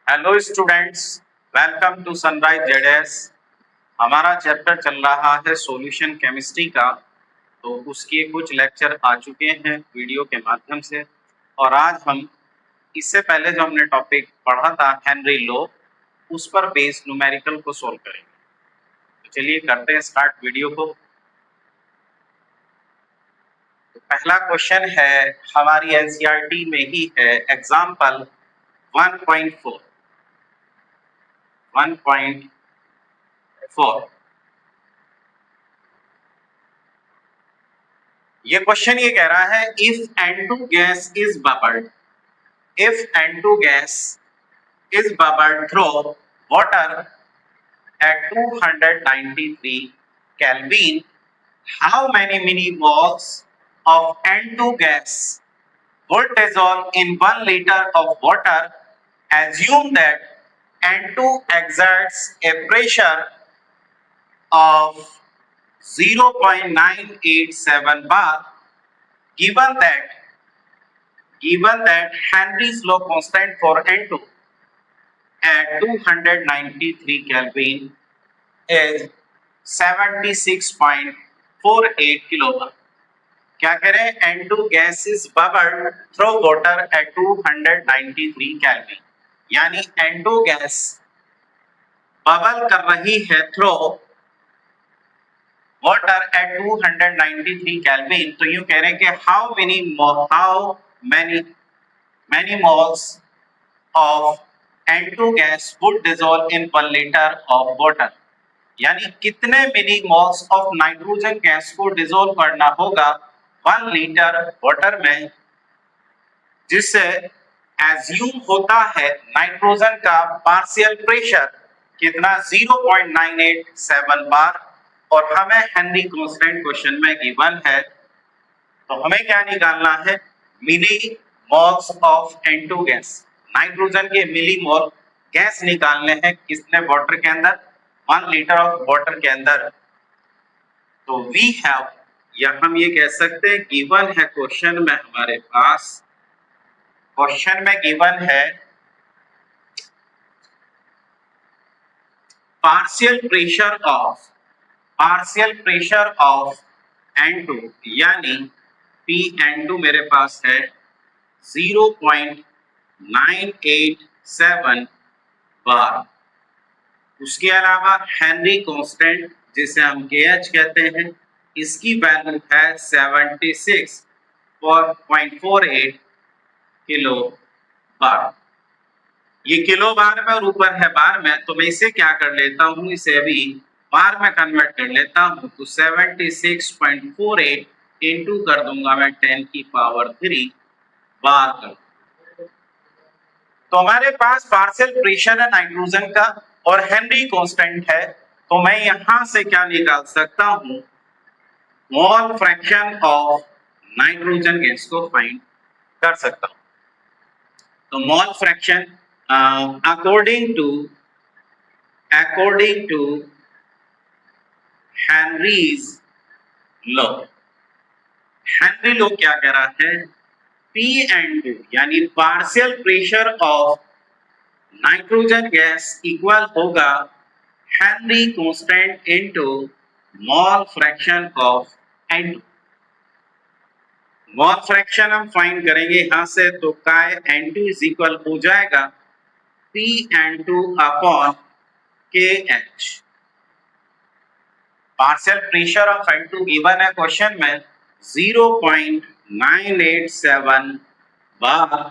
Hello students, welcome to sunrise ZS. हमारा chapter चल रहा है सॉल्यूशन केमिस्ट्री का। तो उसके कुछ लेक्चर आ चुके हैं वीडियो के माध्यम से, और आज हम इससे पहले जो हमने टॉपिक पढ़ा था हेनरी लो, उस पर बेस्ड न्यूमेरिकल को सॉल्व करेंगे। तो चलिए करते हैं स्टार्ट वीडियो को। तो पहला क्वेश्चन है, हमारी एनसीईआरटी में ही है, एग्जाम्पल 1.4 ये क्वेश्चन ये कह रहा है, if N2 gas is bubbled, if N2 gas is bubbled through water at 293 Kelvin, how many millimoles of N2 gas would dissolve in 1 liter of water? Assume that N2 exerts a pressure of 0.987 bar, given that Henry's law constant for N2 at 293 Kelvin is 76.48 kilobar. क्या करें? N2 gas is bubbled through water at 293 Kelvin, यानी N2 gas bubble कर रही है throw water at 293 Kelvin। तो यूं कह रहे हैं कि how many moles of N2 gas would dissolve in 1 liter of water, यानी कितने मिली मोल्स ऑफ नाइट्रोजन गैस को डिसॉल्व करना होगा 1 लीटर वाटर में, जिससे एज्यूम होता है नाइट्रोजन का पार्शियल प्रेशर कितना 0.987 बार, और हमें हेनरी कांस्टेंट क्वेश्चन में गिवन है। तो हमें क्या निकालना है? Milli moles of N2 gas, nitrogen के मिली मोल गैस निकालने हैं किसने? वाटर के अंदर, 1 लीटर ऑफ वाटर के अंदर। तो वी हैव, या हम ये कह सकते हैं गिवन है क्वेश्चन में, हमारे पास क्वेश्चन में गिवन है पार्शियल प्रेशर ऑफ N2, यानी Pn2 मेरे पास है 0.987 बार। उसके अलावा हेनरी कांस्टेंट, जिसे हम KH कहते हैं, इसकी वैल्यू है 76.48 किलो बार। ये किलो बार में और ऊपर है बार में, तो मैं इसे क्या कर लेता हूँ, इसे अभी बार में कन्वर्ट कर लेता हूँ। तो 76.48 इंटू कर दूंगा मैं 10 की पावर 3 बार कर। तो हमारे पास पार्शियल प्रेशर है नाइट्रोजन का और हेनरी कांस्टेंट है, तो मैं यहां से क्या निकाल सकता हूं? Mole fraction of nitrogen gas को फाइंड कर सकता हूं। तो mole fraction according to Henry's law, Henry law क्या कह रहा है? Pn2 यानी partial pressure of nitrogen gas equal होगा Henry constant into mole fraction of N2। Mole fraction हम फाइंड करेंगे यहां से, तो काय N2 इज इक्वल हो जाएगा Pn2 upon KH। Partial pressure of N2 given है क्वेश्चन में 0.987 बार,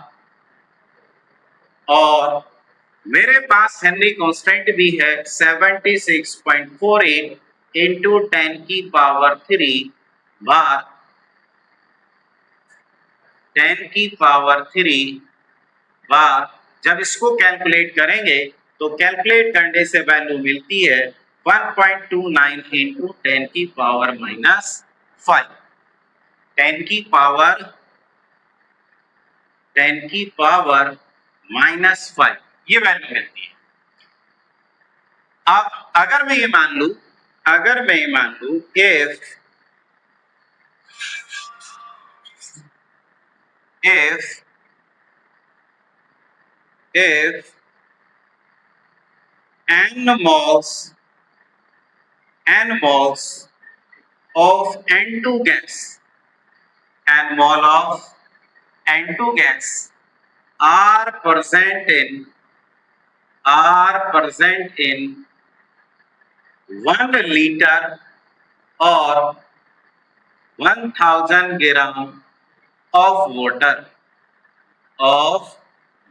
और मेरे पास हेनरी कांस्टेंट भी है 76.48 इंटू 10 की पावर 3 बार, 10 की पावर 3 बार। जब इसको कैलकुलेट करेंगे तो कैलकुलेट करने से वैल्यू मिलती है 1.29 इंटू 10 की पावर -5, 10 की पावर -5 ये वैल्यू मिलती है। अब अगर मैं ये मान लूं if n moles of N2 gas, n mole of N2 gas are present in 1 liter or 1000 gram of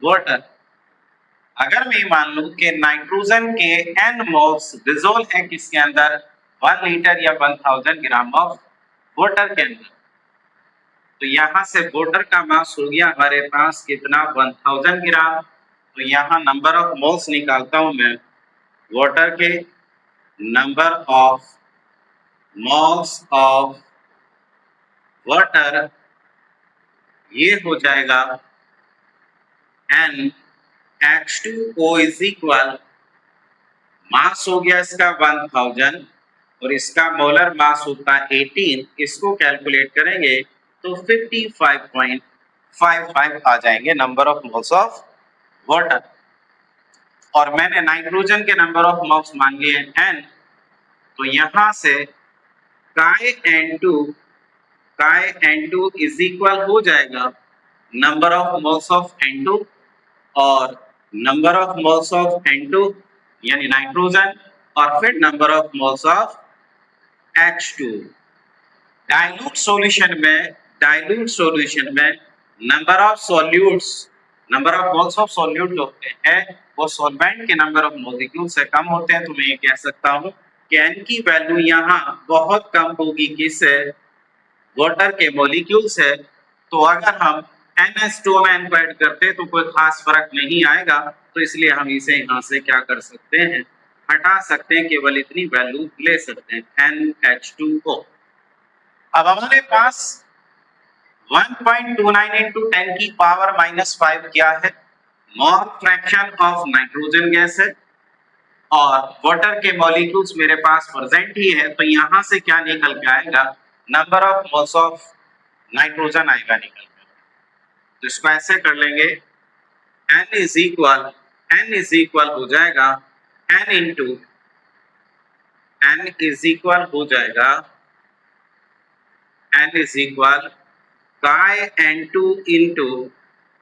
water. अगर मैं मान लूं कि नाइट्रोजन के n मोल्स डिसोल्व है किसके अंदर 1 लीटर या 1000 ग्राम ऑफ वाटर के अंदर, तो यहां से वाटर का मास हो गया हमारे पास कितना 1000 ग्राम। तो यहां नंबर ऑफ मोल्स निकालता हूं मैं, वाटर के number of moles of water ये हो जाएगा NH2O इज इक्वल, मास हो गया इसका 1000 और इसका मोलर मास होता है 18, इसको कैलकुलेट करेंगे तो 55.55 आ जाएंगे number of moles of water. और मैंने नाइट्रोजन के नंबर ऑफ मोल्स मान लिए n, तो यहां से N2 इज इक्वल हो जाएगा number of moles of N2 और number of moles of N2 यानी नाइट्रोजन और फिर number of moles of H2। Dilute solution में number of moles of solute जो होते हैं वो सॉल्वेंट के नंबर ऑफ मॉलिक्यूल से कम होते हैं, तो मैं ये कह सकता हूं कि n की वैल्यू यहाँ बहुत कम होगी किससे, वाटर के मॉलिक्यूल से। तो अगर हम NH2 में n को ऐड करते हैं तो कोई खास फर्क नहीं आएगा, तो इसलिए हम इसे यहाँ से क्या कर सकते हैं, हटा सकते हैं, केवल इतनी वैल्यू ले सकते हैं NH2O। अब हमारे पास 1.29 into 10 की पावर -5 क्या है, मोल फ्रैक्शन ऑफ नाइट्रोजन गैस है और वाटर के मॉलिक्यूल्स मेरे पास प्रेजेंट ही है, तो यहां से क्या निकल के आएगा, number of moles of nitrogen आएगा निकल कर। तो इसको ऐसे कर लेंगे, n इज इक्वल हो जाएगा n is equal chi n2 into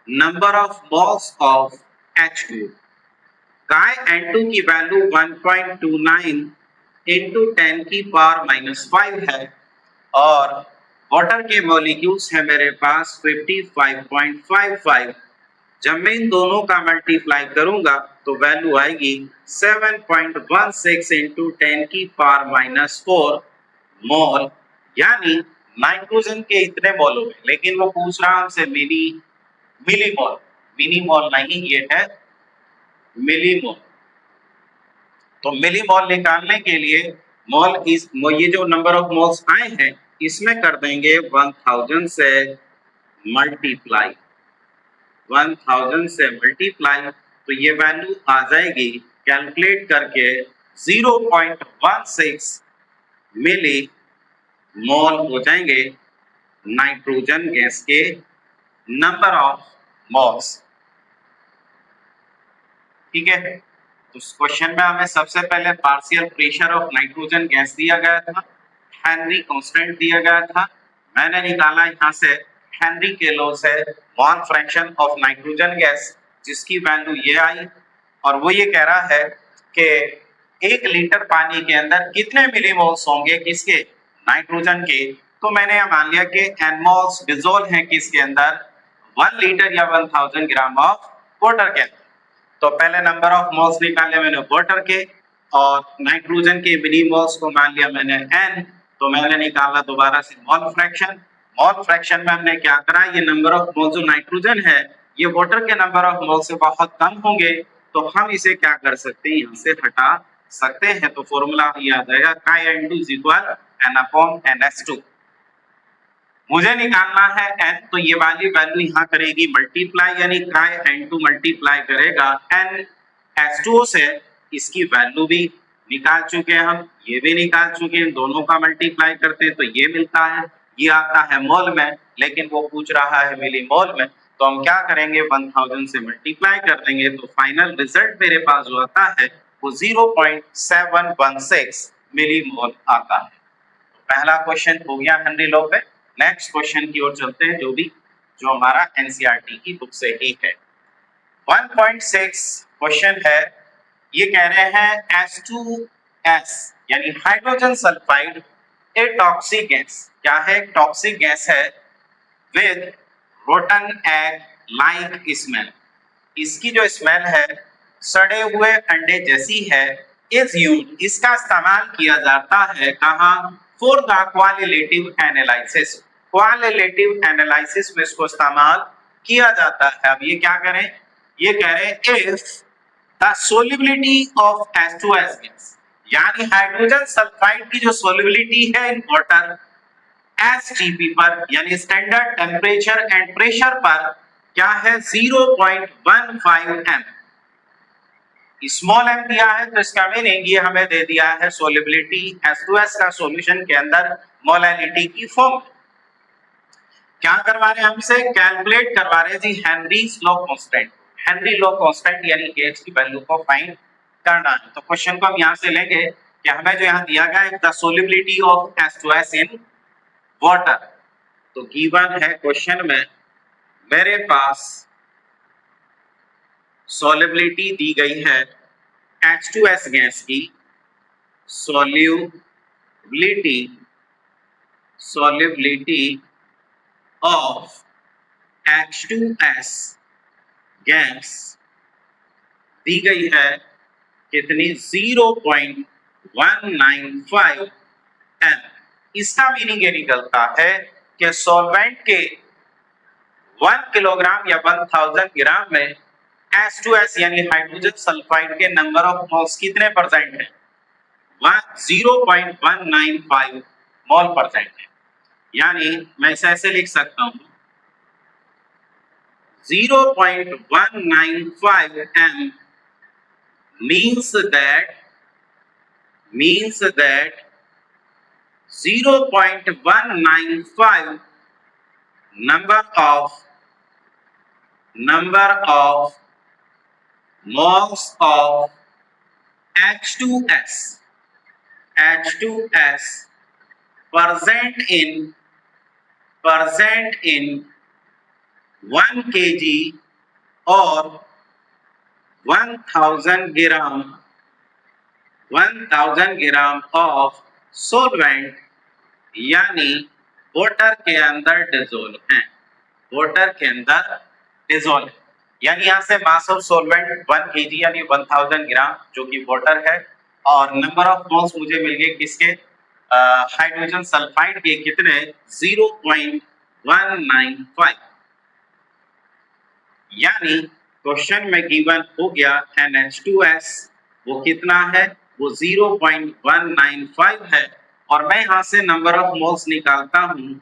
number of moles of H2। chi n2 की वैल्यू 1.29 into 10 की पावर -5 है और वाटर के मॉलिक्यूल्स है मेरे पास 55.55। जब मैं इन दोनों का मल्टीप्लाई करूंगा तो वैल्यू आएगी 7.16 into 10 की पावर -4 मोल, यानी नाइट्रोजन के इतने मोल हो गए। लेकिन वो पूछ रहा हमसे मिलीमोल नहीं, ये है मिलीमोल। तो मिलीमोल निकालने के लिए ये जो नंबर ऑफ मोल्स आए हैं इसमें कर देंगे 1000 से मल्टीप्लाई, तो ये वैल्यू आ जाएगी कैलकुलेट करके 0.16 मिली मोल हो जाएंगे नाइट्रोजन गैस के नंबर ऑफ मोल्स। ठीक है, तो इस क्वेश्चन में हमें सबसे पहले partial pressure of nitrogen gas दिया गया था, हेनरी कांस्टेंट दिया गया था, मैंने निकाला यहाँ से हेनरी के लॉ से मोल फ्रैक्शन ऑफ नाइट्रोजन गैस, जिसकी वैल्यू ये आई और वो ये कह रहा है कि 1 लीटर पानी के अंदर कितने मिलीमोल्स होंगे किसके, नाइट्रोजन के। तो मैंने यह मान लिया कि n मोल्स डिसॉल्व हैं किसके अंदर, 1 लीटर या 1000 ग्राम ऑफ वाटर के अंदर। तो पहले नंबर ऑफ मोल्स निकाले मैंने वाटर के और नाइट्रोजन के मिलीमोल्स को मान लिया मैंने n, तो मैंने निकाला दोबारा से मोल फ्रैक्शन में हमने क्या करा, ये नंबर ऑफ मोल्स जो नाइट्रोजन है ये वाटर के नंबर ऑफ मोल से बहुत कम होंगे, तो हम इसे क्या कर सकते हैं, यहाँ से हटा सकते हैं। तो फॉर्मूला ये आ जाएगा chi n2 is equal n/ns2। मुझे निकालना है n, तो ये वाली वैल्यू यहाँ करेगी मल्टीप्लाई, यानी chi n2 मल्टीप्लाई करेगा NH2O से, इसकी वैल्यू भी निकाल चुके हैं हम, ये भी निकाल चुके हैं, दोनों का मल्टीप्लाई करते हैं तो ये मिलता है, ये आता है मोल में, लेकिन वो पूछ रहा है मिली मोल में, तो हम क्या करेंगे 1000 से मल्टीप्लाई कर देंगे, तो फाइनल रिजल्ट मेरे पास जो आता है वो 0.716 मिलीमोल आता है। पहला क्वेश्चन हो गया हेनरी लॉ पे। नेक्स्ट क्वेश्चन की ओर चलते हैं जो हमारा एनसीईआरटी की बुक से ही है। 1.6 क्वेश्चन है, ये कह रहे हैं H2S यानी hydrogen sulphide a toxic gas. क्या है? टॉक्सिक गैस है with rotten egg like smell. इसकी जो स्मेल है सड़े हुए अंडे जैसी है। इज यूज्ड, इसका इस्तेमाल किया जाता है कहाँ? For the qualitative analysis. Qualitative analysis में इसको इस्तेमाल किया जाता है। अब ये क्या करें? ये कह रहे हैं if the solubility of H2S gas, यानी हाइड्रोजन सल्फाइड की जो सोल्युबिलिटी है इन वाटर एसटीपी पर यानी स्टैंडर्ड टेम्परेचर एंड प्रेशर पर क्या है? 0.15 m। स्मॉल m दिया है तो इसका मीनिंग ये हमें दे दिया है सोल्युबिलिटी H2S का सॉल्यूशन के अंदर मोलैलिटी की फॉर्म। क्या करवा रहे हैं हमसे? कैलकुलेट करवा रहे जी Henry's law constant. Henry law constant यानी Kh की वैल्यू को फाइंड करना है। तो क्वेश्चन को हम यहां से लेंगे कि हमें जो यहां दिया गया है the solubility of H2S in water. तो गिवन है क्वेश्चन में मेरे पास सोल्युबिलिटी दी गई है H2S गैस की। सोल्युबिलिटी ऑफ H2S गैस दी गई है कितनी? 0.195 m। इसका मीनिंग ये निकलता है कि सॉल्वेंट के 1 किलोग्राम या 1000 ग्राम में H2S यानी हाइड्रोजन सल्फाइड के नंबर ऑफ मोल्स कितने परसेंट है? 0.195 मोल परसेंट है। यानी मैं इसे ऐसे लिख सकता हूं 0.195 m means that 0.195 number of moles of H2S present in 1 kg or 1000 gram of solvent यानी वाटर के अंदर डिसोल्व है। वाटर के अंदर डिसोल्व यानी यहां से मास ऑफ सॉल्वेंट 1 kg यानी 1000 ग्राम जो कि वाटर है, और नंबर ऑफ मोल्स मुझे मिल गए किसके? हाइड्रोजन सल्फाइड के कितने? 0.195। यानी क्वेश्चन में गिवन हो गया NH2S वो कितना है? वो 0.195 है। और मैं यहां से नंबर ऑफ मोल्स निकालता हूं।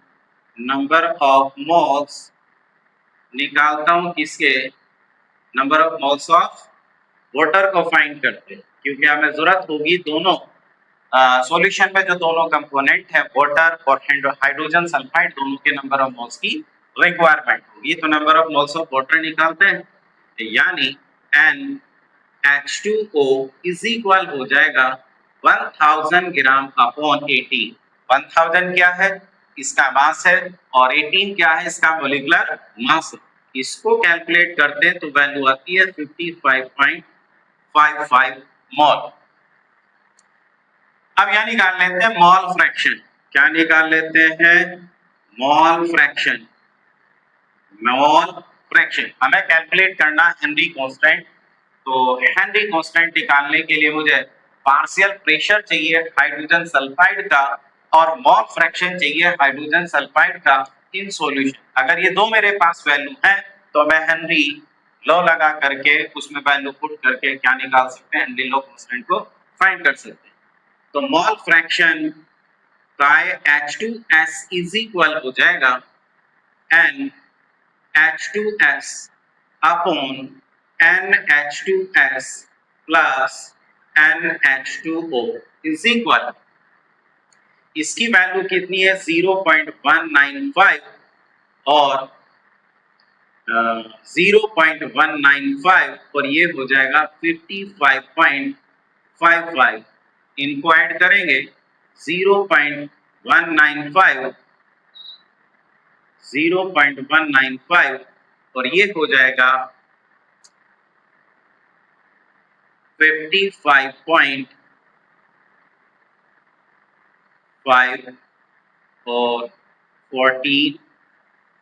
नंबर ऑफ मोल्स निकालता हूं किसके? Number of moles of water को फाइंड करते हैं, क्योंकि हमें जरूरत होगी दोनों सॉल्यूशन में जो दोनों कंपोनेंट है वाटर और हाइड्रोजन सल्फाइड दोनों के नंबर ऑफ मोल्स की रिक्वायरमेंट होगी। तो number of moles of water निकालते हैं, यानी NH2O इज इक्वल हो जाएगा 1000 ग्राम अपॉन 18। 1000 क्या है? इसका मास है, और 18 क्या है? इसका मोलिकुलर मास। इसको कैलकुलेट करते हैं तो वैल्यू आती है 55.55 मोल। अब यहां निकाल लेते हैं मोल फ्रैक्शन। क्या निकाल लेते हैं? Mole fraction. हमें कैलकुलेट करना हेनरी कांस्टेंट। तो हेनरी कांस्टेंट निकालने के लिए मुझे पार्शियल प्रेशर चाहिए हाइड्रोजन सल्फाइड का, और मोल फ्रैक्शन चाहिए हाइड्रोजन सल्फाइड का इन सॉल्यूशन। अगर ये दो मेरे पास वैल्यू है तो मैं हेनरी लॉ लगा करके उसमें वैल्यू पुट करके क्या निकाल सकते हैं? हेनरी लॉ कांस्टेंट को फाइंड कर सकते हैं। तो मोल फ्रैक्शन का H2S इज इक्वल हो जाएगा NH2S upon NH2S plus NH2O is equal, इसकी वैल्यू कितनी है? 0.195 और 0.195 और ये हो जाएगा 55.55 0.55 इनको ऐड करेंगे 0.195 और ये हो जाएगा 55.5 और 14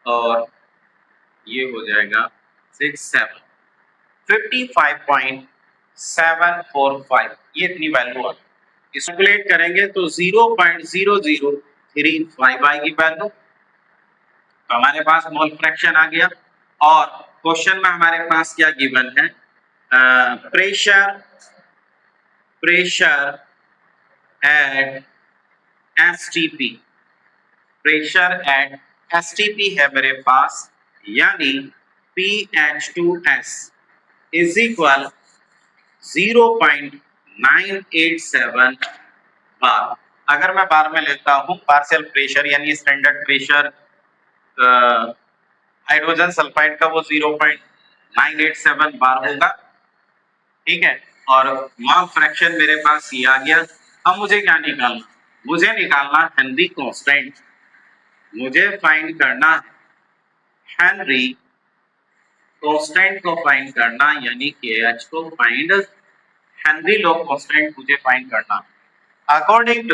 और ये हो जाएगा 67 55.745 ये इतनी वैल्यू आ गई। कैलकुलेट करेंगे तो 0.0035 आएगी वैल्यू। तो हमारे पास मोल फ्रैक्शन आ गया और क्वेश्चन में हमारे पास क्या गिवन है, pressure at STP, pressure at STP है मेरे पास, यानी PH2S इज इक्वल 0.987 बार। अगर मैं बार में लेता हूं पार्शियल प्रेशर यानी स्टैंडर्ड प्रेशर हाइड्रोजन सल्फाइड का वो 0.987 बार होगा, ठीक है। और मोल फ्रैक्शन मेरे पास ये आ गया। अब मुझे क्या निकालना, मुझे निकालना हेनरी कांस्टेंट, मुझे फाइंड करना हेनरी कांस्टेंट को फाइंड करना, यानी KH को फाइंड, हेनरी लॉ कांस्टेंट मुझे फाइंड करना। अकॉर्डिंग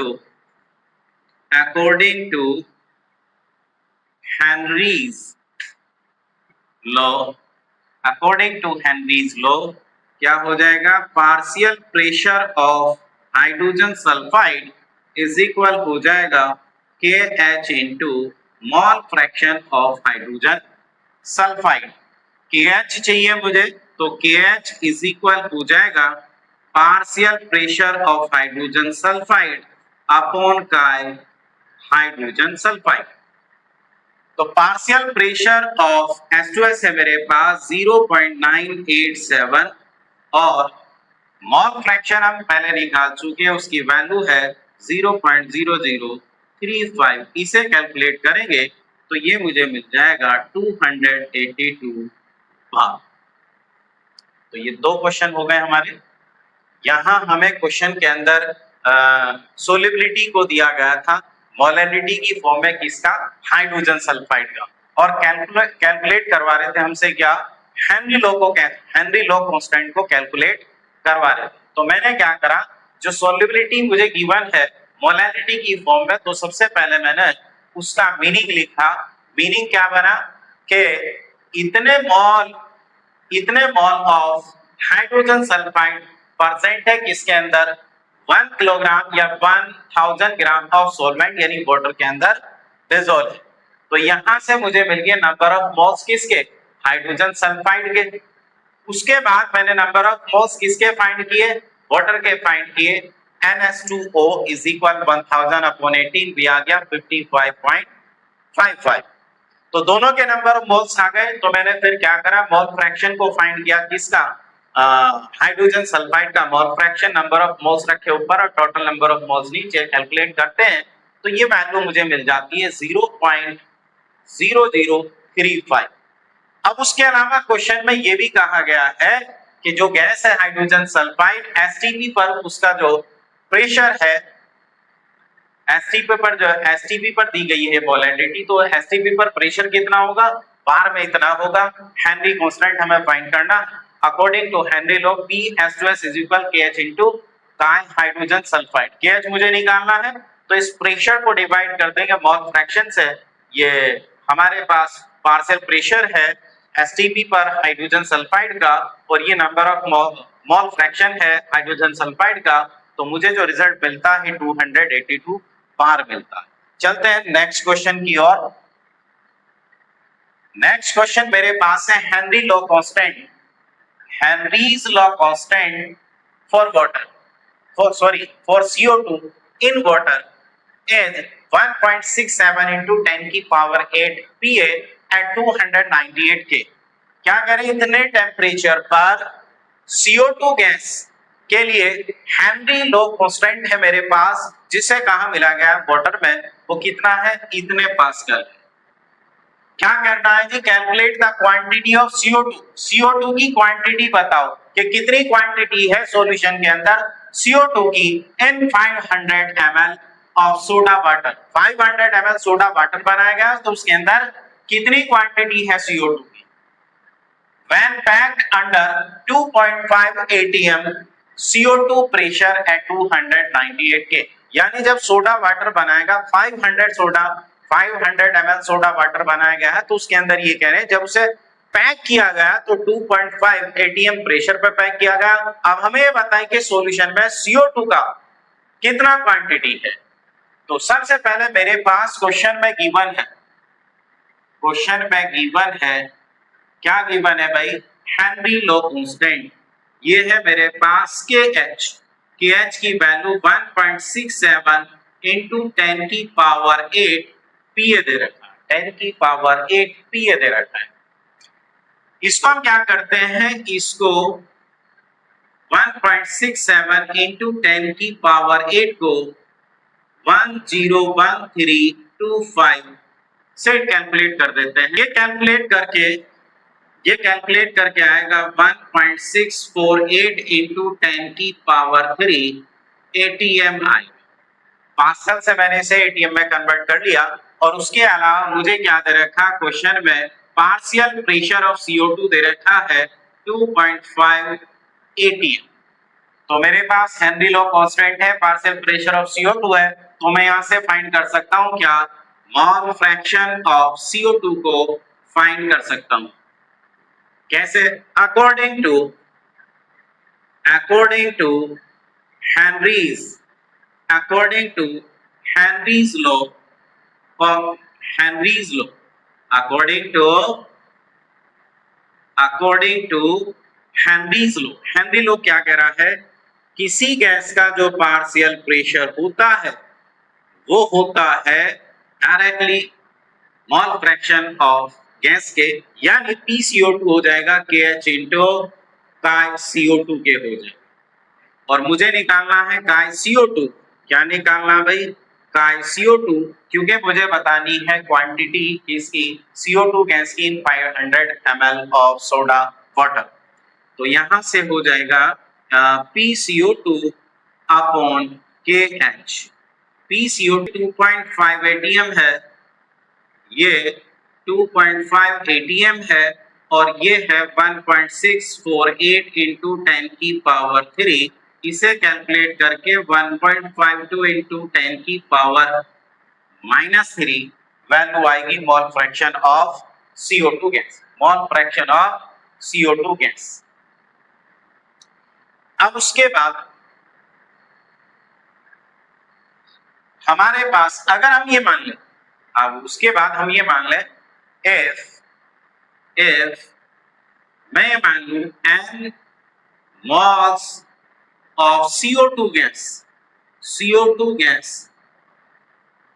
टू Henry's law क्या हो जाएगा, partial pressure of hydrogen sulphide is equal हो जाएगा KH into mole fraction of hydrogen sulphide. KH चाहिए मुझे, तो KH इज इक्वल हो जाएगा partial pressure of hydrogen sulphide upon काय हाइड्रोजन सल्फाइड। तो पार्शियल प्रेशर ऑफ H2S है मेरे पास 0.987 और मोल फ्रैक्शन हम पहले निकाल चुके हैं, उसकी वैल्यू है 0.0035। इसे कैलकुलेट करेंगे तो ये मुझे मिल जाएगा 282 बार। तो ये दो क्वेश्चन हो गए हमारे। यहाँ हमें क्वेश्चन के अंदर सोलिबिलिटी को दिया गया था, मोलैरिटी की फॉर्म में किसका, हाइड्रोजन सल्फाइड का, और कैलकुलेट करवा रहे थे हमसे क्या, हेनरी लॉ कांस्टेंट को कैलकुलेट करवा रहे थे। तो मैंने क्या करा, जो सोलिबिलिटी मुझे गिवन है मोलैरिटी की फॉर्म में, तो सबसे पहले मैंने उसका मीनिंग लिखा। मीनिंग क्या बना कि इतने mall of hydrogen sulphide percent है किसके अंदर, 1 किलोग्राम या 1000 ग्राम ऑफ सॉल्वेंट यानी वाटर के अंदर डिसॉल्व है। तो यहां से मुझे मिल गया नंबर ऑफ मोल्स किसके, हाइड्रोजन सल्फाइड के। उसके बाद मैंने नंबर ऑफ मोल्स किसके फाइंड किए, वाटर के फाइंड किए। NH2O इज इक्वल 1000 अपॉन 18 भी आ गया 55.55। तो दोनों के नंबर ऑफ मोल्स आ गए। तो मैंने फिर क्या करा, मोल फ्रैक्शन को फाइंड किया किसका, हाइड्रोजन सल्फाइड का mole fraction, number of moles रखे ऊपर और टोटल नंबर ऑफ मोल्स नीचे, कैलकुलेट करते हैं तो ये वैल्यू मुझे मिल जाती है 0.0035। अब उसके अलावा क्वेश्चन में ये भी कहा गया है कि जो गैस है हाइड्रोजन सल्फाइड एसटीपी पर उसका जो प्रेशर है, एसटीपी पर दी गई है मोलैरिटी, तो एसटीपी पर प्रेशर कितना होगा, बार में इतना होगा। हेनरी कांस्टेंट हमें फाइंड करना। According to Henry law P(H2S) = KH into hydrogen sulphide. KH मुझे निकालना है, तो इस प्रेशर को डिवाइड कर देंगे मोल फ्रैक्शन से। ये हमारे पास पार्शियल प्रेशर है एसटीपी पर हाइड्रोजन सल्फाइड का, और ये नंबर ऑफ मोल फ्रैक्शन है हाइड्रोजन सल्फाइड का। तो मुझे जो रिजल्ट मिलता है 282 बार मिलता है। चलते हैं नेक्स्ट क्वेश्चन की ओर। नेक्स्ट क्वेश्चन मेरे पास है Henrys law constant for CO2 in water is 1.67 into 10 की पावर 8 Pa at 298 K। क्या करें, इतने टेम्परेचर पर CO2 गैस के लिए हेनरी लॉ कांस्टेंट है मेरे पास, जिसे कहा मिला गया वाटर में, वो कितना है, इतने पास्कल। क्या करना है जी, calculate the quantity of CO2। CO2 की क्वांटिटी बताओ। कि कितनी क्वांटिटी है सॉल्यूशन के अंदर CO2 की इन 500 ml of soda water. 500 ml soda water बनाया गया तो उसके अंदर कितनी क्वांटिटी है CO2 की। When packed under 2.5 atm CO2 pressure at 298 K, यानी जब सोडा वाटर बनाएगा 500 ml सोडा वाटर बनाया गया है तो उसके अंदर ये कह रहे हैं जब उसे पैक किया गया तो 2.5 atm प्रेशर पे पैक किया गया। अब हमें ये बताएं कि सॉल्यूशन में CO2 का कितना क्वांटिटी है। तो सबसे पहले मेरे पास क्वेश्चन में गिवन है, क्वेश्चन में गिवन है, क्या गिवन है भाई, हेनरी लॉ कांस्टेंट। ये है मेरे पास KH, KH की वैल्यू 1.67 इंटू 10 की पावर 8 PA दे रखा है, 10 की पावर 8 PA दे रखा है। इसको हम क्या करते हैं, इसको 1.67 इंटू 10 की पावर 8 को 101325 से कैलकुलेट कर देते हैं। ये कैलकुलेट करके आएगा 1.648 इंटू 10 की पावर 3 ATM आई। पार्सल से मैंने इसे ATM में कन्वर्ट कर लिया। और उसके अलावा मुझे क्या दे रखा क्वेश्चन में, पार्शियल प्रेशर ऑफ CO2 दे रखा है 2.5 ATM। तो मेरे पास हेनरी लॉ कांस्टेंट है, पार्शियल प्रेशर ऑफ CO2 है, तो मैं यहां से फाइंड कर सकता हूं क्या, मोल फ्रैक्शन ऑफ CO2 को फाइंड कर सकता हूं। कैसे, according to Henry's law, Henry law क्या कह रहा है, किसी गैस का जो पार्शियल प्रेशर होता है वो होता है directly mole fraction of gas के, यानी PCO2 हो जाएगा KH इंटू काई CO2 के हो जाएगा। और मुझे निकालना है काई CO2, क्या निकालना भाई, काई CO2, क्योंकि मुझे बतानी है क्वांटिटी इसकी CO2 गैस की इन 500 ml ऑफ सोडा वाटर। तो यहां से हो जाएगा PCO2 upon KH। PCO2 2.5 ATM है, ये 2.5 ATM है, और ये है 1.648 इंटू 10 की पावर 3। इसे कैलकुलेट करके 1.52 इंटू 10 की पावर -3 वैल्यू आएगी मोल fraction of CO2 gas, mole fraction of CO2 gas. अब उसके बाद हमारे पास अगर हम ये मान लें, अब उसके बाद हम ये मान लें if मैं ये मान लूं n moles of CO2 gas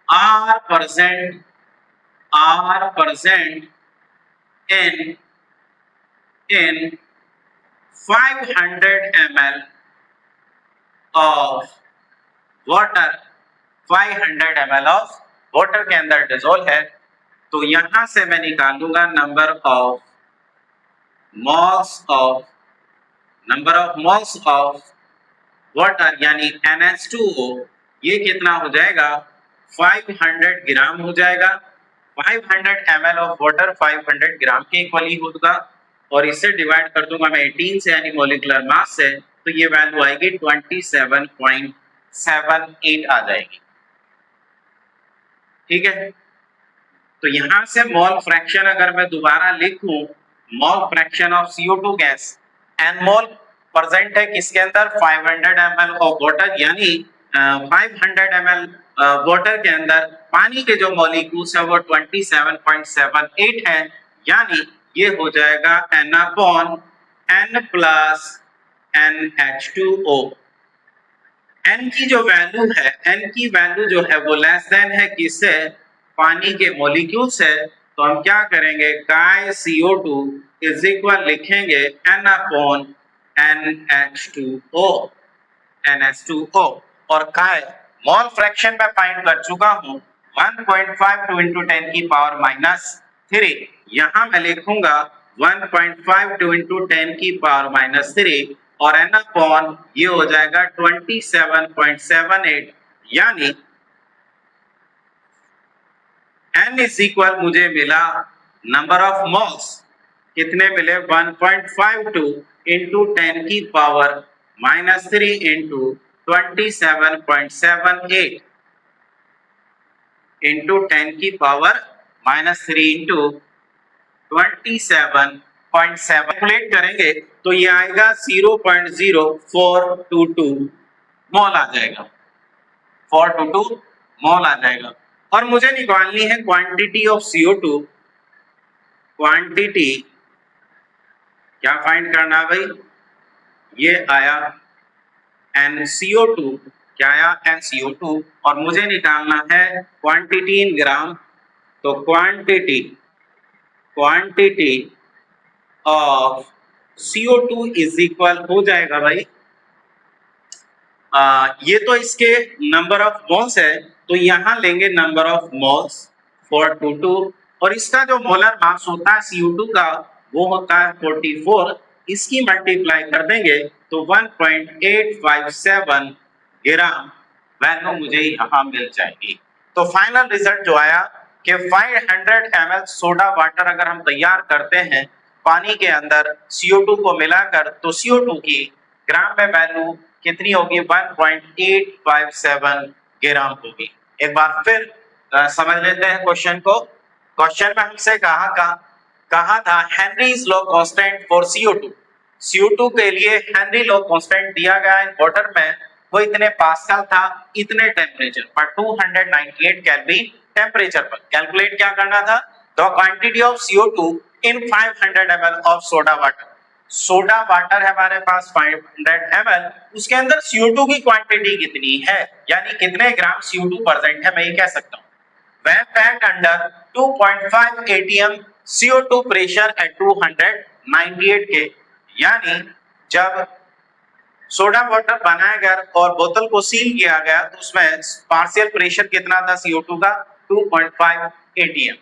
are present in 500 ml of water, 500 ml of water के अंदर डिसॉल्व है, तो यहां से मैं निकालूंगा number of moles of water यानी NH2O। ये कितना हो जाएगा, 500 ग्राम हो जाएगा। 500 ml ऑफ वाटर 500 ग्राम के इक्वली होगा, और इससे डिवाइड कर दूंगा मैं 18 से यानी मोलिकुलर मास से, तो ये वैल्यू आएगी 27.78 आ जाएगी। ठीक है, तो यहां से मोल फ्रैक्शन अगर मैं दोबारा लिखूं, mole fraction of CO2 gas, n mole present है किसके अंदर, 500 ml ऑफ वाटर, यानी 500 ml वाटर के अंदर पानी के जो मॉलिक्यूल्स है वो 27.78 है, यानी ये हो जाएगा n upon n plus NH2O। n की जो वैल्यू है, n की वैल्यू जो है वो लेस देन है किससे, पानी के मॉलिक्यूल से, तो हम क्या करेंगे, काई CO2 इज इक्वल लिखेंगे n अपॉन NH2O, और काई मोल फ्रैक्शन में फाइंड कर चुका हूं 1.52 इंटू 10 की पावर -3, यहां मैं लिखूंगा 1.52 इंटू 10 की पावर -3 और n अपॉन ये हो जाएगा 27.78 यानी n इज इक्वल मुझे मिला नंबर ऑफ मोल्स कितने मिले 1.52 इंटू 10 की पावर -3 इंटू 27.78 इंटू 10 की पावर -3 इंटू 27.7 कैलकुलेट करेंगे तो ये आएगा 0.0422 मोल आ जाएगा 422 मोल आ जाएगा। और मुझे निकालनी है क्वांटिटी ऑफ CO2। क्वांटिटी क्या फाइंड करना भाई, ये आया NCO2, क्या आया NCO2 और मुझे निकालना है क्वांटिटी इन ग्राम। तो quantity of CO2 is equal हो जाएगा भाई ये तो इसके नंबर ऑफ मोल्स है तो यहां लेंगे नंबर ऑफ मोल्स 422 और इसका जो मोलर मास होता है CO2 का वो होता है 44, इसकी मल्टीप्लाई कर देंगे तो 1.857 ग्राम वैल्यू मुझे यहाँ मिल जाएगी। तो फाइनल रिजल्ट जो आया कि 500 ml सोडा वाटर अगर हम तैयार करते हैं पानी के अंदर CO2 को मिलाकर तो CO2 की ग्राम में वैल्यू कितनी होगी 1.857 ग्राम होगी। एक बार फिर समझ लेते हैं क्वेश्चन को। क्वेश्चन में हमसे कहा था Henrys law constant for CO2। CO2 के लिए हेनरी लॉ कांस्टेंट दिया गया इन वाटर में वो इतने पास्कल था इतने टेम्परेचर पर 298 केल्विन टेम्परेचर पर। कैलकुलेट क्या करना था, the quantity of CO2 in 500 ml of soda water. Soda water है हमारे पास 500 ml, उसके अंदर CO2 की क्वांटिटी कितनी है यानी कितने ग्राम CO2 प्रेजेंट है मैं ये कह सकता हूँ। When packed under 2.5 atm CO2 pressure at 298 K यानी जब सोडा वाटर बनाया गया और बोतल को सील किया गया तो उसमें पार्शियल प्रेशर कितना था CO2 का 2.5 atm।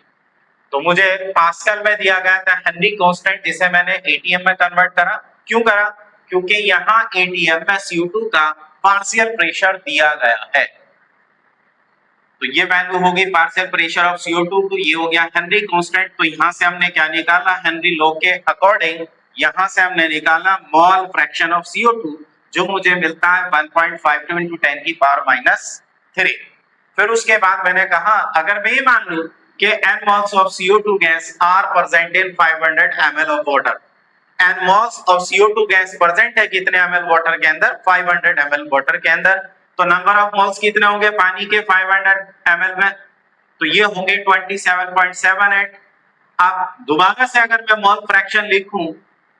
तो मुझे पास्कल में दिया गया था हेनरी कांस्टेंट जिसे मैंने एटीएम में कन्वर्ट करा। क्यों करा, क्योंकि यहाँ एटीएम में CO2 का पार्शियल प्रेशर दिया गया है। तो ये वैल्यू होगी पार्शियल प्रेशर ऑफ CO2 तो ये हो गया हेनरी कांस्टेंट। तो यहाँ से हमने क्या निकाला, हेनरी लॉ के अकॉर्डिंग यहाँ से हमने निकाला मोल फ्रैक्शन ऑफ CO2 जो मुझे मिलता है 1.52 into 10 की पावर -3। फिर उसके बाद मैंने कहा अगर मैं ये मान लूं कि n moles of CO2 gas are present in 500 ml of water, n moles of CO2 gas present है कितने ml वाटर के अंदर 500 ml वाटर के अंदर। तो नंबर ऑफ मोल्स कितने होंगे पानी के 500 ml में, तो ये होंगे 27.78। अब दोबारा से अगर मैं मोल फ्रैक्शन लिखूं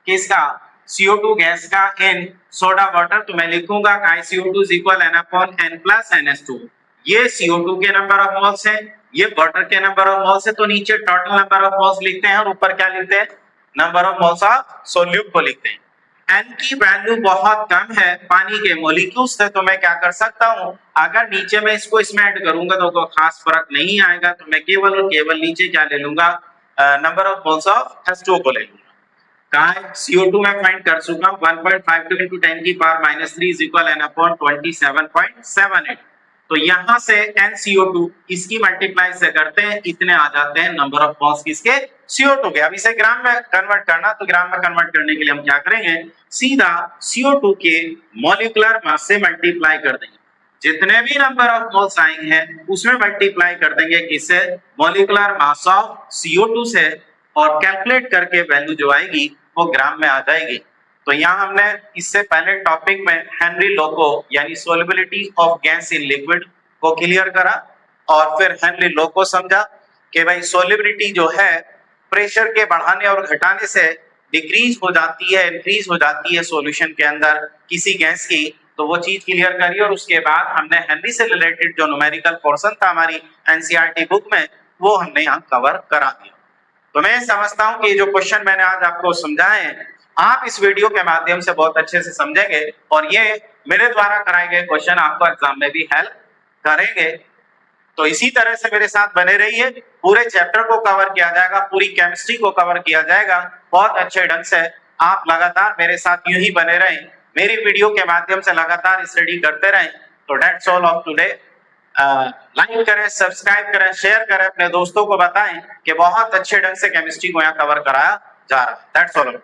किसका CO2 गैस का इन सोडा वाटर तो मैं लिखूंगा CO2 is equal n upon n plus NH2। ये CO2 के नंबर ऑफ मोल्स है, ये वाटर के नंबर ऑफ मोल्स है, तो नीचे टोटल नंबर ऑफ मोल्स लिखते हैं और ऊपर क्या लिखते हैं number of moles of solute को लिखते हैं। n की वैल्यू बहुत कम है पानी के मॉलिक्यूल्स से तो मैं क्या कर सकता हूं अगर नीचे मैं इसको इसमें ऐड करूंगा तो कोई खास फर्क नहीं आएगा तो मैं केवल और केवल नीचे क्या ले लूंगा number of moles of H2O को ले लूंगा। कहां है CO2 में फाइंड कर चुका हूं 1.52 into 10 की power -3 is equal n upon 27.78। तो यहां से NCO2 इसकी मल्टीप्लाई से करते हैं इतने आ जाते हैं नंबर ऑफ मोल्स किसके CO2 के। अब इसे ग्राम में कन्वर्ट करना तो ग्राम में कन्वर्ट करने के लिए हम क्या करेंगे सीधा CO2 के मॉलिक्यूलर मास से मल्टीप्लाई कर देंगे। जितने भी नंबर ऑफ मोल्स आएंगे हैं उसमें मल्टीप्लाई कर देंगे किससे मॉलिक्यूलर मास ऑफ CO2 से और कैलकुलेट करके वैल्यू जो आएगी वो ग्राम में आ जाएगी। तो यहाँ हमने इससे पहले टॉपिक में हेनरी लॉ को यानी solubility of gas in liquid को क्लियर करा और फिर हेनरी लॉ को समझा कि भाई सोल्युबिलिटी जो है प्रेशर के बढ़ाने और घटाने से डिक्रीज हो जाती है इंक्रीज हो जाती है सॉल्यूशन के अंदर किसी गैस की, तो वो चीज क्लियर करी और उसके बाद हमने हेनरी से रिलेटेड जो न्यूमेरिकल पोर्शन था हमारी एनसीईआरटी बुक में वो हमने यहाँ कवर करा दिया। तो मैं समझता हूँ कि जो क्वेश्चन मैंने आज आपको समझाए आप इस वीडियो के माध्यम से बहुत अच्छे से समझेंगे और ये मेरे द्वारा कराए गए क्वेश्चन आपको एग्जाम में भी हेल्प करेंगे। तो इसी तरह से मेरे साथ बने रहिए, पूरे चैप्टर को कवर किया जाएगा, पूरी केमिस्ट्री को कवर किया जाएगा बहुत अच्छे ढंग से। आप लगातार मेरे साथ यूं ही बने रहें, मेरी वीडियो के माध्यम से लगातार स्टडी करते रहें। तो that's all of today. Like करें, सब्सक्राइब करें, शेयर करें, अपने दोस्तों को बताएं कि बहुत अच्छे ढंग से केमिस्ट्री को यहाँ कवर कराया जा रहा है। That's all.